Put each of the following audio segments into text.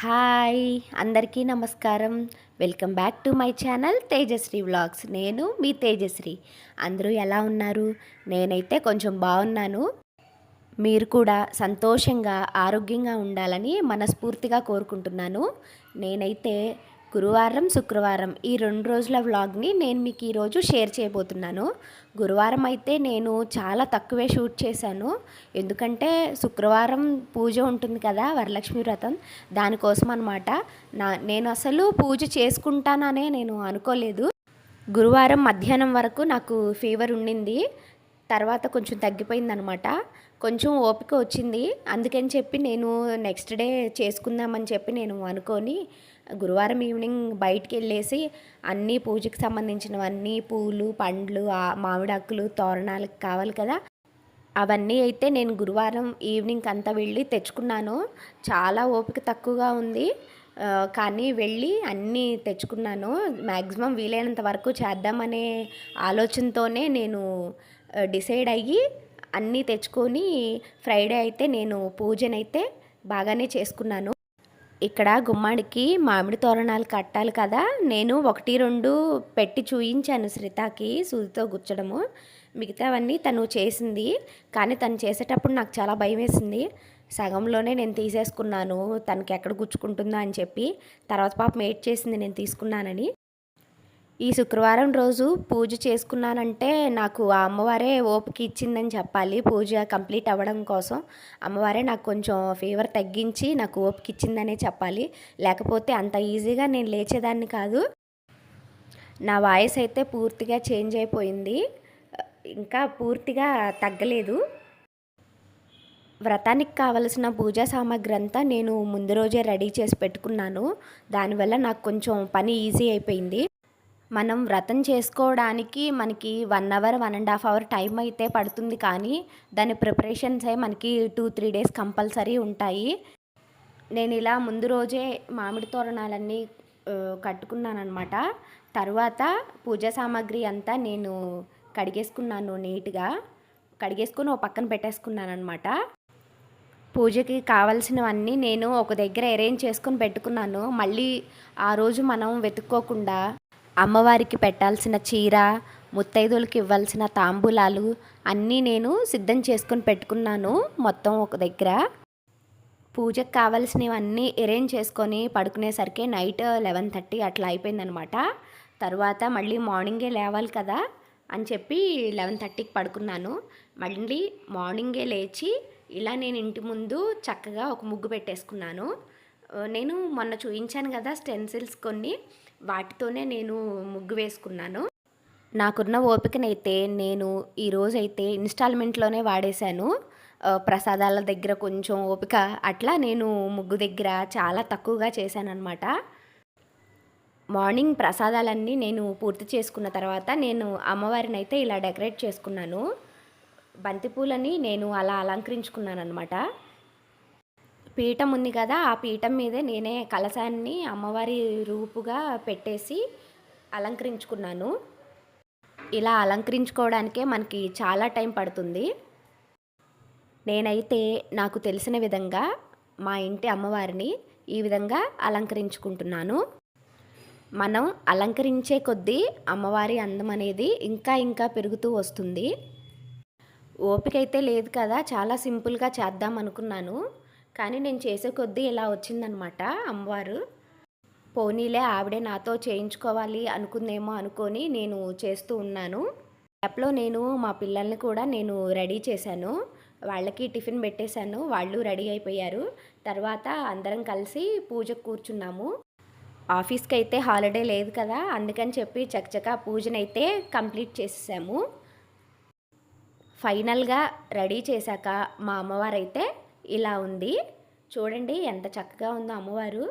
Hi అందరికీ నమస్కారం. Welcome back to my channel Tejasri vlogs. నేను మీ తేజశ్రీ. అందరూ ఎలా ఉన్నారు? నేనైతే కొంచెం బాగున్నాను. మీరు కూడా సంతోషంగా ఆరోగ్యంగా ఉండాలని మనస్ఫూర్తిగా కోరుకుంటున్నాను. నేనైతే గురువారం శుక్రవారం ఈ 2 రోజుల వ్లాగ్ని నేను మీకు ఈరోజు షేర్ చేయబోతున్నాను. గురువారం అయితే నేను చాలా తక్కువే షూట్ చేశాను. ఎందుకంటే శుక్రవారం పూజ ఉంటుంది కదా, వరలక్ష్మి వ్రతం, దానికోసం అనమాట. నేను అసలు పూజ చేసుకుంటాననే నేను అనుకోలేదు. గురువారం మధ్యాహ్నం వరకు నాకు ఫీవర్ ఉండింది. తర్వాత కొంచెం తగ్గిపోయిందనమాట. కొంచెం ఓపిక వచ్చింది. అందుకని చెప్పి నేను నెక్స్ట్ డే చేసుకుందామని చెప్పి నేను అనుకొని గురువారం ఈవినింగ్ బయటికి వెళ్ళేసి అన్నీ పూజకి సంబంధించినవన్నీ పూలు, పండ్లు, మామిడాకులు, తోరణాలకు కావాలి కదా, అవన్నీ అయితే నేను గురువారం ఈవినింగ్ అంతా వెళ్ళి తెచ్చుకున్నాను. చాలా ఓపిక తక్కువగా ఉంది, కానీ వెళ్ళి అన్నీ తెచ్చుకున్నాను. మ్యాక్సిమం వీలైనంత వరకు చేద్దామనే ఆలోచనతోనే నేను డిసైడ్ అయ్యి అన్నీ తెచ్చుకొని ఫ్రైడే అయితే నేను పూజనైతే బాగానే చేసుకున్నాను. ఇక్కడ గుమ్మాడికి మామిడి తోరణాలు కట్టాలి కదా, నేను 1-2 పెట్టి చూయించాను శ్రితకి సూదితో గుచ్చడము. మిగతావన్నీ తను చేసింది. కానీ తను చేసేటప్పుడు నాకు చాలా భయం వేసింది. సగంలోనే నేను తీసేసుకున్నాను, తనకి ఎక్కడ గుచ్చుకుంటుందో అని చెప్పి. తర్వాత పాపం ఏడ్ చేసింది నేను తీసుకున్నానని. ఈ శుక్రవారం రోజు పూజ చేసుకున్నానంటే నాకు ఆ అమ్మవారే ఓపిక ఇచ్చిందని చెప్పాలి. పూజ కంప్లీట్ అవ్వడం కోసం అమ్మవారే నాకు కొంచెం ఫీవర్ తగ్గించి నాకు ఓపిక ఇచ్చిందనే చెప్పాలి. లేకపోతే అంత ఈజీగా నేను లేచేదాన్ని కాదు. నా వాయిస్ అయితే పూర్తిగా చేంజ్ అయిపోయింది, ఇంకా పూర్తిగా తగ్గలేదు. వ్రతానికి కావలసిన పూజా సామాగ్రి అంతా నేను ముందు రోజే రెడీ చేసి పెట్టుకున్నాను. దానివల్ల నాకు కొంచెం పని ఈజీ అయిపోయింది. మనం వ్రతం చేసుకోవడానికి మనకి 1 అవర్ 1.5 అవర్ టైం అయితే పడుతుంది, కానీ దాని ప్రిపరేషన్సే మనకి 2-3 డేస్ కంపల్సరీ ఉంటాయి. నేను ఇలా ముందు రోజే మామిడి తోరణాలన్నీ కట్టుకున్నానమాట. తర్వాత పూజా సామాగ్రి అంతా నేను కడిగేసుకున్నాను, నీట్గా కడిగేసుకొని ఒక పక్కన పెట్టేసుకున్నాను అనమాట. పూజకి కావాల్సినవన్నీ నేను ఒక దగ్గర అరేంజ్ చేసుకొని పెట్టుకున్నాను. మళ్ళీ ఆ రోజు మనం వెతుక్కోకుండా అమ్మవారికి పెట్టాల్సిన చీర, ముత్తైదువులకి ఇవ్వాల్సిన తాంబూలాలు అన్నీ నేను సిద్ధం చేసుకొని పెట్టుకున్నాను మొత్తం ఒక దగ్గర. పూజకు కావాల్సినవన్నీ అరేంజ్ చేసుకొని పడుకునేసరికి నైట్ 11:30 అట్లా అయిపోయిందనమాట. తర్వాత మళ్ళీ మార్నింగే లేవాలి కదా అని చెప్పి 11:30కి పడుకున్నాను. మళ్ళీ మార్నింగే లేచి ఇలా నేను ఇంటి ముందు చక్కగా ఒక ముగ్గు పెట్టేసుకున్నాను. నేను మొన్న చూపించాను కదా స్టెన్సిల్స్ కొన్ని, వాటితోనే నేను ముగ్గు వేసుకున్నాను. నాకున్న ఓపికనైతే నేను ఈరోజైతే ఇన్స్టాల్మెంట్లోనే వాడేశాను. ప్రసాదాల దగ్గర కొంచెం ఓపిక, అట్లా నేను ముగ్గు దగ్గర చాలా తక్కువగా చేశానన్నమాట. మార్నింగ్ ప్రసాదాలన్నీ నేను పూర్తి చేసుకున్న తర్వాత నేను అమ్మవారిని అయితే ఇలా డెకరేట్ చేసుకున్నాను. బంతిపూలని నేను అలా అలంకరించుకున్నాను అనమాట. పీఠం ఉంది కదా, ఆ పీఠం మీదే నేనే కలశాన్ని అమ్మవారి రూపుగా పెట్టేసి అలంకరించుకున్నాను. ఇలా అలంకరించుకోవడానికే మనకి చాలా టైం పడుతుంది. నేనైతే నాకు తెలిసిన విధంగా మా ఇంటి అమ్మవారిని ఈ విధంగా అలంకరించుకుంటున్నాను. మనం అలంకరించే కొద్దీ అమ్మవారి అందం అనేది ఇంకా ఇంకా పెరుగుతూ వస్తుంది. ఓపిక అయితే లేదు కదా, చాలా సింపుల్గా చేద్దాం అనుకున్నాను, కానీ నేను చేసే కొద్దీ ఇలా వచ్చిందనమాట అమ్మవారు. పోనీలే ఆవిడే నాతో చేయించుకోవాలి అనుకుందేమో అనుకొని నేను చేస్తూ ఉన్నాను. యాప్లో నేను మా పిల్లల్ని కూడా నేను రెడీ చేశాను. వాళ్ళకి టిఫిన్ పెట్టేశాను, వాళ్ళు రెడీ అయిపోయారు. తర్వాత అందరం కలిసి పూజకు కూర్చున్నాము. ఆఫీస్కి అయితే హాలిడే లేదు కదా, అందుకని చెప్పి చకచకా పూజనైతే కంప్లీట్ చేసేసాము. ఫైనల్గా రెడీ చేశాక మా అమ్మవారు అయితే ఇలా ఉంది. చూడండి ఎంత చక్కగా ఉందో అమ్మవారు.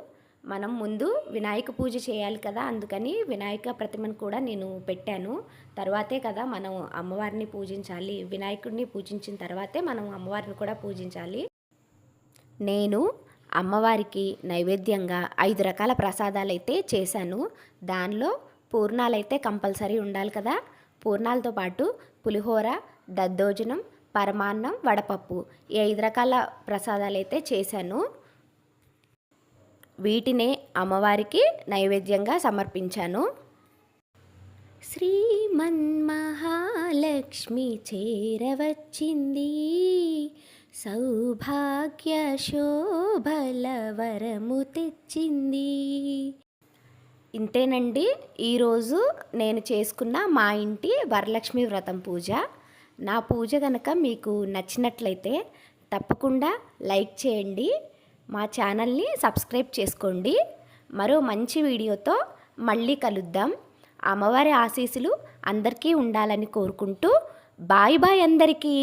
మనం ముందు వినాయక పూజ చేయాలి కదా, అందుకని వినాయక ప్రతిమను కూడా నేను పెట్టాను. తర్వాతే కదా మనం అమ్మవారిని పూజించాలి. వినాయకుడిని పూజించిన తర్వాతే మనం అమ్మవారిని కూడా పూజించాలి. నేను అమ్మవారికి నైవేద్యంగా 5 రకాల ప్రసాదాలు అయితే చేశాను. దానిలో పూర్ణాలైతే కంపల్సరీ ఉండాలి కదా. పూర్ణాలతో పాటు పులిహోర, దద్దోజనం, పరమాన్నం, వడపప్పు, ఈ 5 రకాల ప్రసాదాలు అయితే చేశాను. వీటినే అమ్మవారికి నైవేద్యంగా సమర్పించాను. శ్రీమన్మహాలక్ష్మి చేరవచ్చింది, సౌభాగ్య శోభల వరము తెచ్చింది. ఇంతేనండి ఈరోజు నేను చేసుకున్న మా ఇంటి వరలక్ష్మి వ్రతం పూజ. నా పూజ కనుక మీకు నచ్చినట్లయితే తప్పకుండా లైక్ చేయండి, మా ఛానల్ని సబ్స్క్రైబ్ చేసుకోండి. మరో మంచి వీడియోతో మళ్ళీ కలుద్దాం. అమ్మవారి ఆశీస్సులు అందరికీ ఉండాలని కోరుకుంటూ బాయ్ బాయ్ అందరికీ.